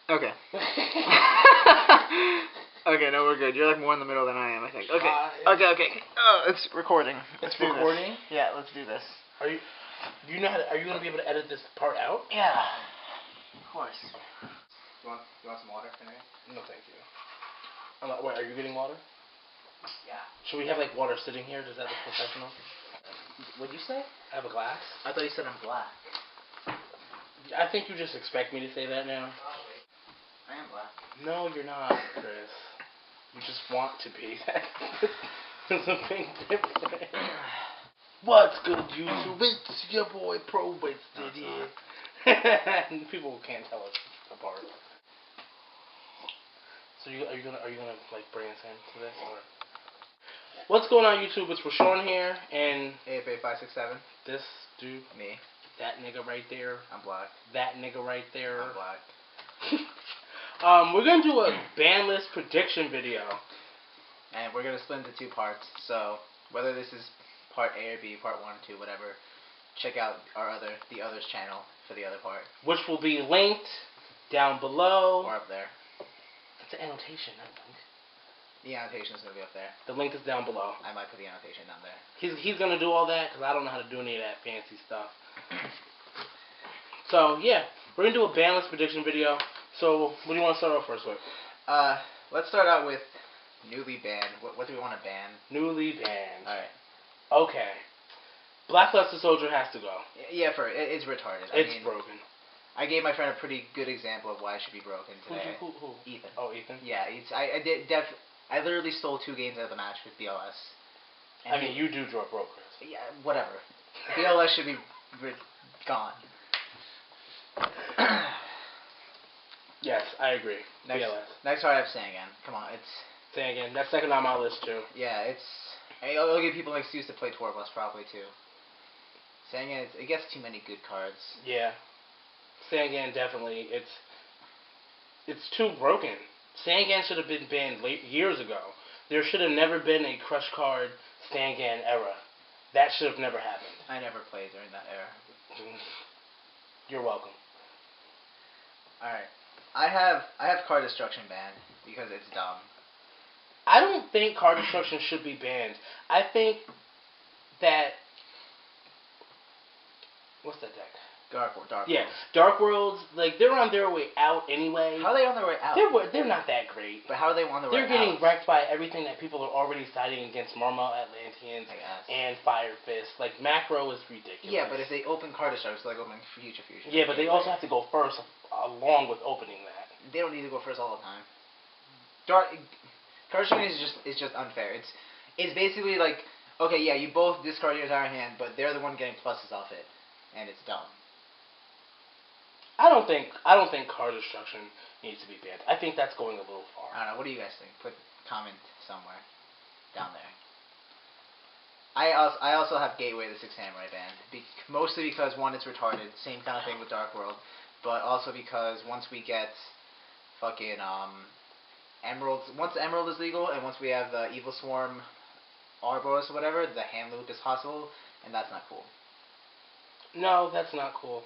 Okay. Okay, no, we're good. You're like more in the middle than I am, I think. Okay. Okay. Oh, it's recording. It's recording? Yeah, let's do this. Are you gonna be able to edit this part out? Yeah. Of course. You want some water, Henry? No, thank you. Wait, are you getting water? Yeah. Should we have like water sitting here? Does that look professional? What'd you say? I have a glass. I thought you said I'm black. I think you just expect me to say that now. Probably. I am black. No, you're not, Chris. You just want to be. There's a big difference. What's good, YouTube? It's your boy Probates did here. People can't tell us apart. So are you gonna like bring us into this or? What's going on, YouTube? It's Rashawn here and AFA567. This dude, me. That nigga right there. I'm black. That nigga right there. I'm black. We're gonna do a ban list prediction video. And we're gonna split into two parts. So whether this is part A or B, part 1, 2, whatever, check out the others channel for the other part. Which will be linked down below. Or up there. That's an annotation, not link. The annotation is gonna be up there. The link is down below. I might put the annotation down there. He's gonna do all that because I don't know how to do any of that fancy stuff. So yeah, we're gonna do a ban list prediction video. So what do you want to start off first with? Let's start out with newly banned. What do we want to ban? Newly banned. All right. Okay. Blackluster Soldier has to go. Yeah, it's retarded. It's broken. I gave my friend a pretty good example of why it should be broken today. Who? Ethan. Oh, Ethan. Yeah, I literally stole 2 games out of the match with BLS. And I mean, you do draw brokers. Yeah, whatever. BLS should be gone. Yes, I agree. BLS. Next part I have Sangan. Come on, it's... Sangan. That's second on my list, too. Yeah, it's... I'll give people an excuse to play Tour Bus probably, too. Sangan, it gets too many good cards. Yeah. Sangan, definitely. It's too broken. Sangan should have been banned years ago. There should have never been a Crush Card Sangan era. That should have never happened. I never played during that era. You're welcome. Alright. I have Card Destruction banned because it's dumb. I don't think Card Destruction should be banned. I think that... What's that deck? Dark World. Yeah, Dark Worlds, like, they're on their way out anyway. How are they on their way out? They're not that great. But how are they on their way out? They're getting wrecked by everything that people are already citing against Marmot Atlanteans and Fire Fist. Like, macro is ridiculous. Yeah, but if they open Card Destruction, it's like opening Future Fusion. Yeah, but they also have to go first along with opening that. They don't need to go first all the time. Card Destruction is just unfair. It's basically like, okay, yeah, you both discard your entire hand, but they're the one getting pluses off it, and it's dumb. I don't think Card Destruction needs to be banned. I think that's going a little far. I don't know. What do you guys think? Put comment somewhere down there. I also have Gateway the 6 Samurai banned. Mostly because, one, it's retarded. Same kind of thing with Dark World. But also because once we get fucking Emeralds, once Emerald is legal, and once we have the Evil Swarm Arboros or whatever, the hand loop is possible, and that's not cool. No, that's not cool.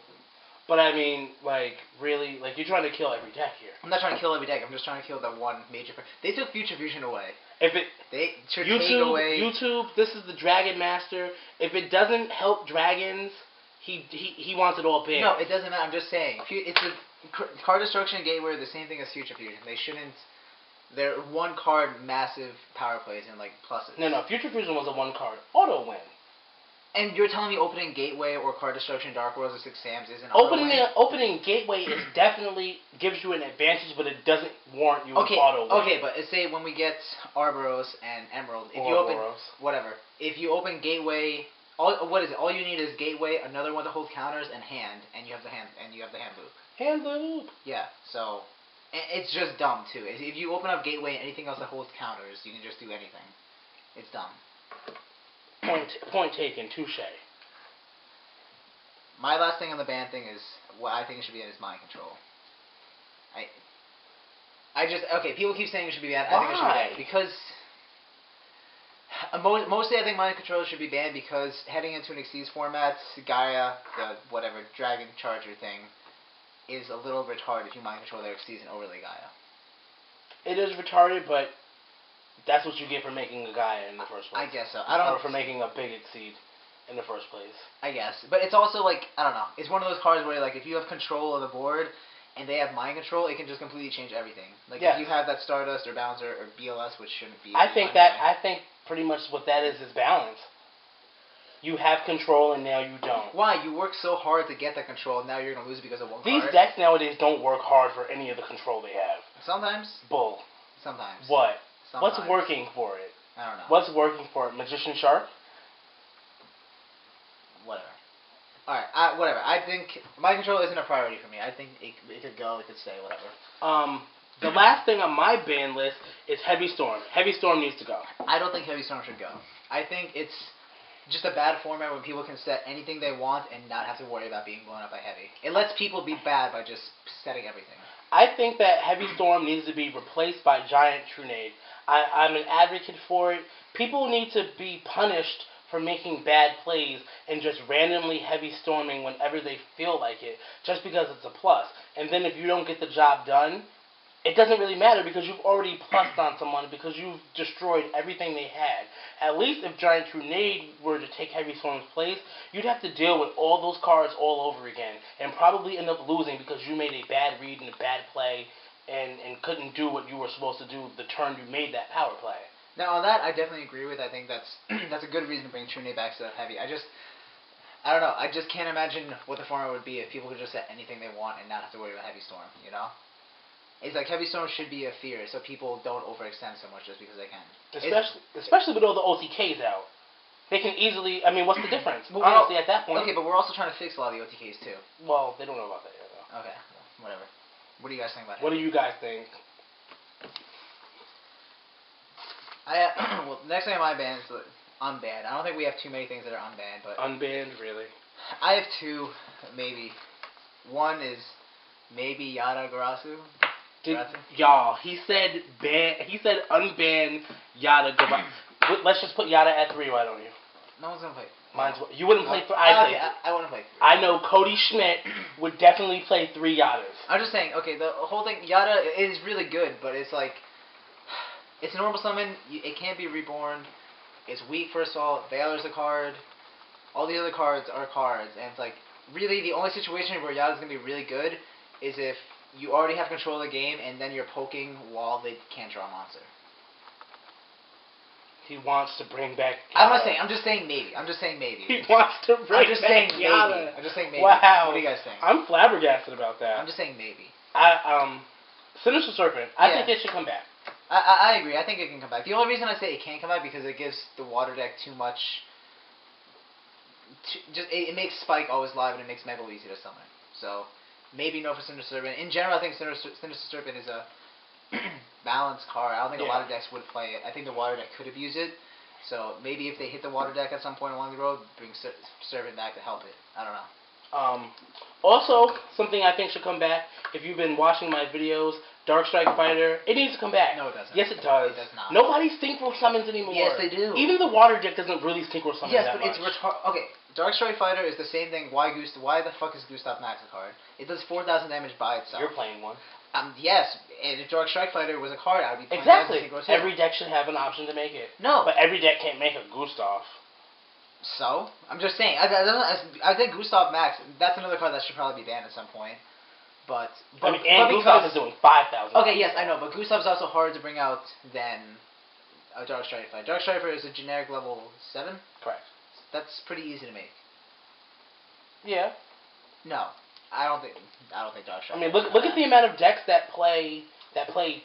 But I mean, like, really, like, you're trying to kill every deck here. I'm not trying to kill every deck. I'm just trying to kill that one major. They took Future Fusion away. They should take away. YouTube, this is the Dragon Master. If it doesn't help dragons, he wants it all banned. No, it doesn't matter. I'm just saying. It's a Card Destruction and Gateway are the same thing as Future Fusion. They shouldn't. They're one card massive power plays and like pluses. No. Future Fusion was a 1-card auto win. And you're telling me opening Gateway or Card Destruction, Dark Worlds, or 6 Sams isn't auto win? Opening Gateway is definitely gives you an advantage, but it doesn't warrant you an auto win. Okay, but say when we get Arboros and Emerald, if you open Gateway, all you need is Gateway, another one that holds counters, and hand, and you have the hand loop. Hand loop. Yeah, so it's just dumb too. If you open up Gateway and anything else that holds counters, you can just do anything. It's dumb. Point taken, touche. My last thing on the ban thing is what I think it should be in is mind control. People keep saying it should be banned. I think it should be banned because mostly I think mind control should be banned because heading into an Xyz format, Gaia, the whatever Dragon Charger thing, is a little retarded if you mind control their Xyz and overlay Gaia. It is retarded, but that's what you get for making a Gaia in the first place. I guess so. I don't. Or for making a big Exceed in the first place. I guess, but it's also like I don't know. It's one of those cards where like if you have control of the board and they have mind control, it can just completely change everything. Like if you have that Stardust or Bouncer or BLS, which shouldn't be. I think pretty much what that is balance. You have control and now you don't. Why? You work so hard to get that control and now you're going to lose it because of one card? These decks nowadays don't work hard for any of the control they have. Sometimes. Bull. Sometimes. What? Sometimes. What's working for it? I don't know. What's working for it? Magician Shark? Whatever. Alright, whatever. I think mind control isn't a priority for me. I think it could go, it could stay, whatever. The last thing on my ban list is Heavy Storm. Heavy Storm needs to go. I don't think Heavy Storm should go. I think it's just a bad format when people can set anything they want and not have to worry about being blown up by Heavy. It lets people be bad by just setting everything. I think that Heavy Storm needs to be replaced by Giant Trunade. I'm an advocate for it. People need to be punished for making bad plays and just randomly heavy storming whenever they feel like it, just because it's a plus. And then if you don't get the job done, it doesn't really matter because you've already plussed on someone because you've destroyed everything they had. At least if Giant Trunade were to take Heavy Storm's place, you'd have to deal with all those cards all over again and probably end up losing because you made a bad read and a bad play and couldn't do what you were supposed to do the turn you made that power play. Now, on that, I definitely agree with. I think that's that's a good reason to bring Trunade back to Heavy. I don't know. I just can't imagine what the format would be if people could just set anything they want and not have to worry about Heavy Storm, you know? It's like Heavy Storm should be a fear, so people don't overextend so much just because they can. Especially with all the OTKs out. They can easily, I mean, what's the difference? Well, honestly, at that point. Okay, but we're also trying to fix a lot of the OTKs, too. Well, they don't know about that yet, though. Okay, whatever. What do you guys think about it? What do you guys think? Well, the next thing on my ban is unbanned. I don't think we have too many things that are unbanned, but... Unbanned, really? I have two, maybe. One is maybe Yada Garasu. Y'all, he said unban Yada Garasu. Let's just put Yada at 3, why don't you? No one's gonna play. You wouldn't play 3. I wouldn't play 3. I know Cody Schmidt would definitely play 3 Yadas. I'm just saying, okay, the whole thing, Yada is really good, but it's like... It's a normal summon. It can't be reborn. It's weak, first of all. Valor's a card. All the other cards are cards. And it's like, really, the only situation where Yada's going to be really good is if you already have control of the game and then you're poking while they can't draw a monster. He wants to bring back Yada. I'm just saying maybe. He wants to bring back Yada. I'm just saying maybe. Wow. What do you guys think? I'm flabbergasted about that. I'm just saying maybe. Sinister Serpent. I think it should come back. I agree. I think it can come back. The only reason I say it can't come back because it gives the water deck too much. It makes Spike always live and it makes Mega easy to summon. So maybe no for Sinister Serpent. In general, I think Sinister Serpent is a balanced card. I don't think a lot of decks would play it. I think the water deck could abuse it. So maybe if they hit the water deck at some point along the road, bring Serpent back to help it. I don't know. Also, something I think should come back. If you've been watching my videos, Dark Strike Fighter, it needs to come back. No, it doesn't. Yes, it does. It does not. Nobody synchro summons anymore. Yes, they do. Even the water deck doesn't really synchro summon that much. Yes, but it's okay. Dark Strike Fighter is the same thing. Why the fuck is Gustav Max a card? It does 4,000 damage by itself. You're playing one. Yes, and if Dark Strike Fighter was a card, I would be playing exactly. Synchro Every deck should have an option to make it. No. But every deck can't make a Gustav. So? I'm just saying. I think Gustav Max, that's another card that should probably be banned at some point. But Gustav is doing 5,000. Okay, yes, I know, but Gustav's also harder to bring out than a Dark Strike Fighter. Dark Strike Fighter is a generic level 7? Correct. That's pretty easy to make. Yeah. No. I don't think Dark Strike. I mean, look at the amount of decks that play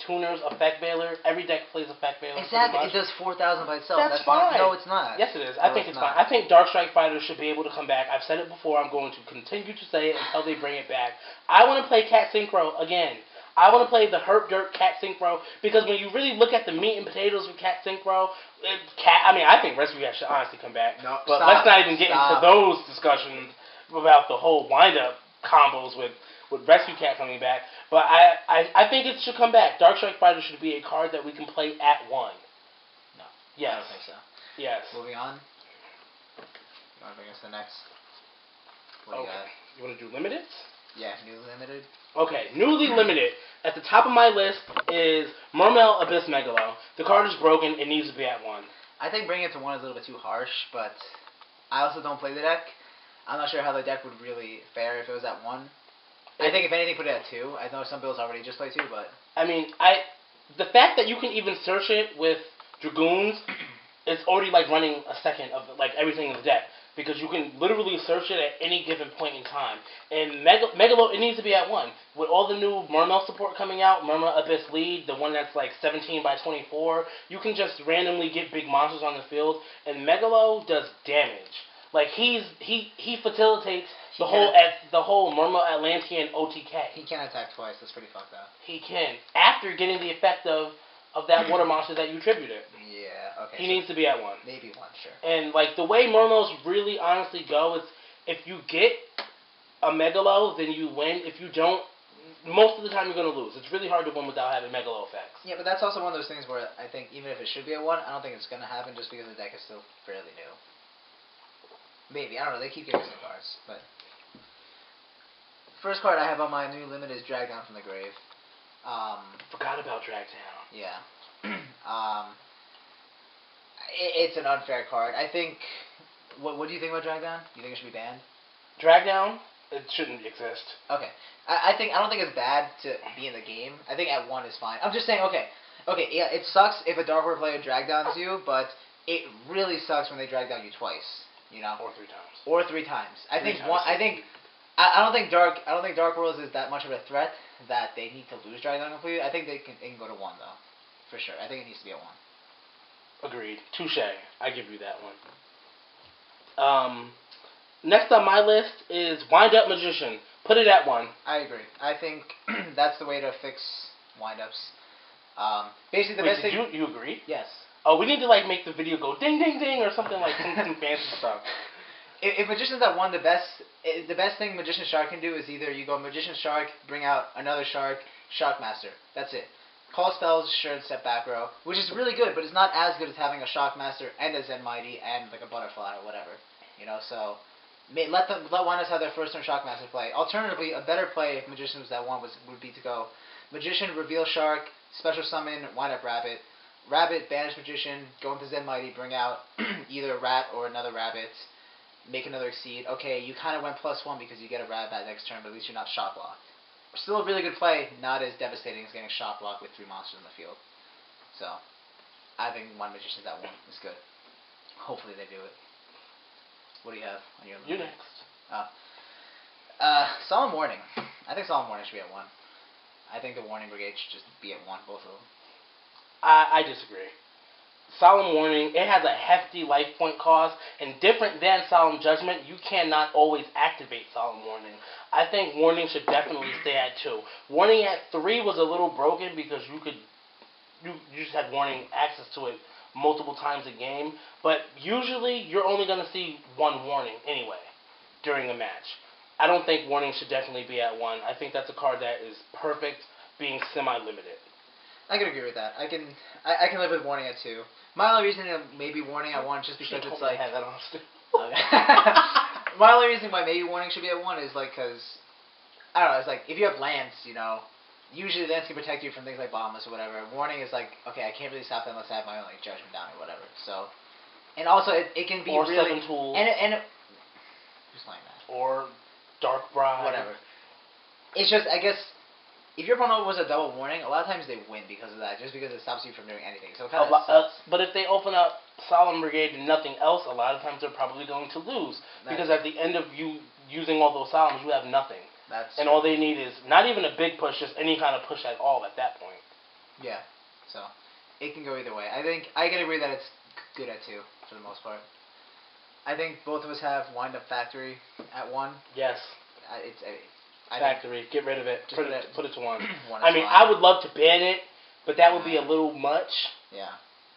tuners, Effect Veiler. Every deck plays Effect Veiler. Exactly. It does 4,000 by itself. That's fine. No, it's not. Yes, it is. I think it's fine. I think Dark Strike Fighter should be able to come back. I've said it before. I'm going to continue to say it until they bring it back. I want to play Cat Synchro again. I want to play the Herp Dirt Cat Synchro because when you really look at the meat and potatoes of Cat Synchro, I think Rescue Cat should honestly come back. No, but let's not even get into those discussions about the whole wind-up combos with Rescue Cat coming back. But I think it should come back. Dark Strike Fighter should be a card that we can play at 1. No. Yes. I don't think so. Yes. Moving on. You want to bring us to the next? What do you got? You want to do Limited? Yeah, newly limited. Okay, newly limited. At the top of my list is Mermail Abyss Megalo. The card is broken. It needs to be at 1. I think bringing it to 1 is a little bit too harsh, but I also don't play the deck. I'm not sure how the deck would really fare if it was at 1. I think if anything, put it at 2. I know some builds already just play 2, but I mean, the fact that you can even search it with Dragoons, it's already like running a second of like everything in the deck. Because you can literally search it at any given point in time. And Megalo, it needs to be at 1. With all the new Mermail support coming out, Mermail Abyss Lead, the one that's like 17 by 24, you can just randomly get big monsters on the field, and Megalo does damage. Like he facilitates the whole Mermail Atlantean OTK. He can attack twice. That's pretty fucked up. He can, after getting the effect of that water monster that you tributed. Yeah, okay. He needs to be at 1. Maybe 1, sure. And like the way Mermails really honestly go is if you get a Megalo, then you win. If you don't, most of the time you're going to lose. It's really hard to win without having Megalo effects. Yeah, but that's also one of those things where I think even if it should be at 1, I don't think it's going to happen just because the deck is still fairly new. Maybe. I don't know. They keep giving us the cards. But first card I have on my new limit is Drag Down from the Grave. Forgot about Drag Down. Yeah. It's an unfair card. I think... What do you think about Drag Down? You think it should be banned? Drag Down? It shouldn't exist. Okay. I don't think it's bad to be in the game. I think at 1 is fine. I'm just saying, okay, yeah, it sucks if a Dark World player drag downs you, but it really sucks when they drag down you twice, you know? Or 3 times. Or 3 times. I don't think Dark Worlds is that much of a threat that they need to lose drag down completely. I think they can go to 1 though. For sure. I think it needs to be at 1. Agreed. Touche. I give you that one. Next on my list is Wind Up Magician. Put it at 1. I agree. I think that's the way to fix wind-ups. Basically, the best thing... You agree? Yes. Oh, we need to like make the video go ding ding ding or something like some fancy stuff. If Magician's at 1, the best thing Magician Shark can do is either you go Magician Shark, bring out another Shark, Shockmaster. That's it. Call spells, sure, and step back row, which is really good, but it's not as good as having a Shockmaster and a Zen Mighty and like a Butterfly or whatever. You know, so let Winders have their first turn Shockmaster play. Alternatively, a better play if Magician was at 1 would be to go Magician, reveal Shark, special summon, wind up Rabbit. Rabbit, banish Magician, go into Zen Mighty, bring out either a rat or another rabbit, make another Exceed. Okay, you kind of went +1 because you get a rabbit next turn, but at least you're not shock locked. Still a really good play, not as devastating as getting shock locked with 3 monsters in the field. So, I think 1 Magician's at 1 is good. Hopefully they do it. What do you have on your list? You next. Solemn Warning. I think Solemn Warning should be at 1. I think the Warning Brigade should just be at 1, both of them. I disagree. Solemn Warning, it has a hefty life point cost, and different than Solemn Judgment, you cannot always activate Solemn Warning. I think Warning should definitely stay at 2. Warning at 3 was a little broken because you just had Warning access to it multiple times a game, but usually you're only going to see 1 Warning anyway during a match. I don't think Warning should definitely be at 1. I think that's a card that is perfect being semi-limited. I can agree with that. I can live with Warning at 2. My only reason to maybe Warning at 1 just because it's like... have that on still. My only reason why maybe Warning should be at 1 is like because, I don't know, it's like if you have Lance, you know, usually Lance can protect you from things like Bombus or whatever. Warning is like, okay, I can't really stop that unless I have my own like Judgment down or whatever. So, and also it can be or really... 7 tools. Who's playing that? Or Dark Bride. Whatever. It's just, I guess... If your opponent was a double Warning, a lot of times they win because of that, just because it stops you from doing anything. So it kind of sucks. But if they open up Solemn Brigade and nothing else, a lot of times they're probably going to lose. Because at the end of you using all those Solemns, you have nothing. And all they need is not even a big push, just any kind of push at all at that point. Yeah. So, it can go either way. I think, I can agree that it's good at 2, for the most part. I think both of us have Wind Up Factory at 1. Yes. Factory, get rid of it. Put it to 1. I mean, I would love to ban it, but that would be a little much. Yeah.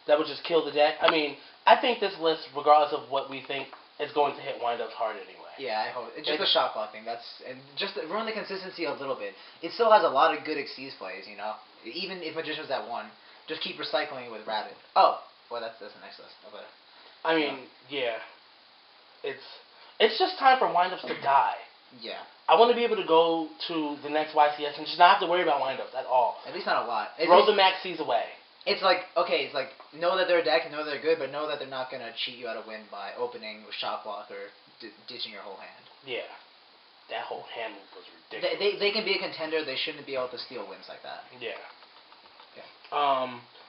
That would just kill the deck. I mean, I think this list, regardless of what we think, is going to hit Wind-Ups hard anyway. Yeah, I hope. It's just the shock lock thing. And just ruin the consistency a little bit. It still has a lot of good Xyz plays, you know? Even if Magician's at 1, just keep recycling it with Rabbit. Oh! Well, that's the next list. I mean, yeah. It's just time for Wind-Ups to die. Yeah. I want to be able to go to the next YCS and just not have to worry about windups at all. At least not a lot. Throw the maxis away. It's like, okay, it's like, know that they're a deck, know they're good, but know that they're not going to cheat you out of win by opening with shot block or ditching your whole hand. Yeah. That whole hand move was ridiculous. They can be a contender, they shouldn't be able to steal wins like that. Yeah. Okay.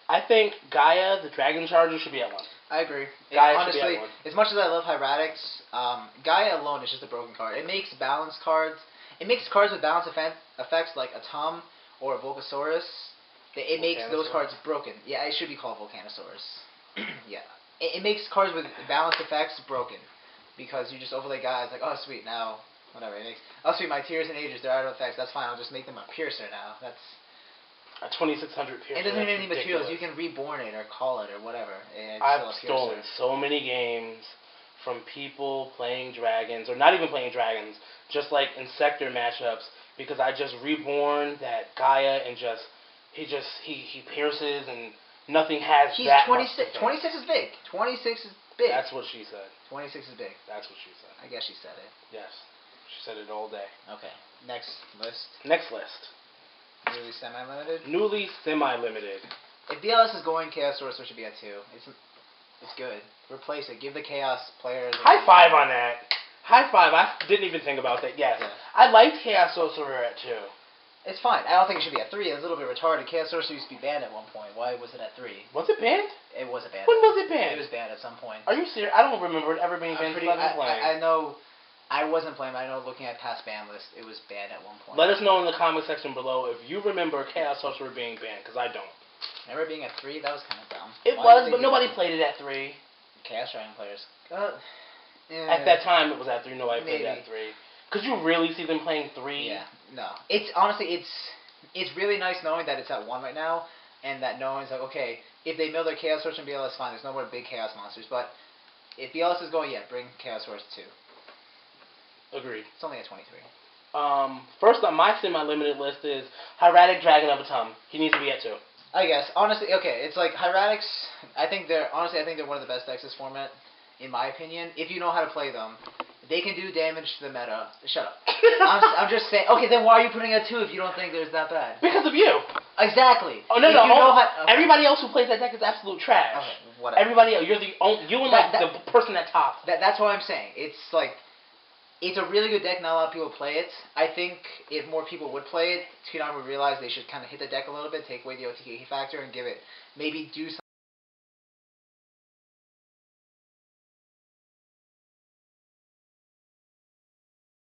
I think Gaia, the Dragon Charger, should be at 1. I agree. Gaia should Honestly, be at 1. as much as I love Hieratics, Gaia alone is just a broken card. It makes balanced cards. It makes cards with balance effects like a Tom or a Volcasaurus. It makes those cards broken. Yeah, it should be called Volcanosaurus. Yeah. It makes cards with balanced effects broken. Because you just overlay guys like, oh sweet, now, whatever. It makes, oh sweet, my Tears and Ages, they're out of effects. That's fine, I'll just make them a Piercer now. That's... A 2600 Piercer. It doesn't even need materials. You can reborn it or call it or whatever. I've stolen so many games from people playing dragons, or not even playing dragons, just like in sector matchups, because I just reborn that Gaia and he pierces and nothing has He's that 26. 26 is big. 26 is big. That's what she said. 26 is big. That's what she said. I guess she said it. Yes. She said it all day. Okay. Next list. Next list. Newly semi-limited. Newly semi-limited. If BLS is going, Chaos Sorcerer should be at 2. It's good. Replace it. Give the Chaos players... High five on that. High five. I didn't even think about that. Yes. Yeah. I liked Chaos Sorcerer at 2. It's fine. I don't think it should be at 3. It's a little bit retarded. Chaos Sorcerer used to be banned at one point. Why was it at 3? Was it banned? It was banned. When was it banned? It was banned at some point. Are you serious? I don't remember it ever being banned since I've been playing. I know... I wasn't playing, but I know looking at past ban list, it was banned at one point. Let us know in the comment section below if you remember Chaos Sorcerer being banned, because I don't. Remember being at 3? That was kind of dumb. It was, but nobody played it at 3. Chaos Dragon players. At that time, it was at 3. Nobody played it at 3. Could you really see them playing 3? Yeah, no. It's honestly, it's really nice knowing that it's at 1 right now, and that knowing it's like, okay, if they mill their Chaos Sorcerer and BLS, fine. There's no more big Chaos monsters, but if BLS is going, yeah, bring Chaos Sorcerer 2. Agreed. It's only at 23. First on my semi-limited list is Hieratic Dragon of Atum. He needs to be at 2. I guess. Honestly, okay, it's like Hieratics, I think they're one of the best decks this format, in my opinion. If you know how to play them, they can do damage to the meta. Shut up. I'm just saying, okay, then why are you putting it at 2 if you don't think there's that bad? Because of you. Exactly. Oh, no. Everybody else who plays that deck is absolute trash. Okay, whatever. Everybody else, you and the person at top. That's what I'm saying. It's like, it's a really good deck, not a lot of people play it. I think if more people would play it, Tsunami would realize they should kind of hit the deck a little bit, take away the OTK factor, and give it, maybe do something.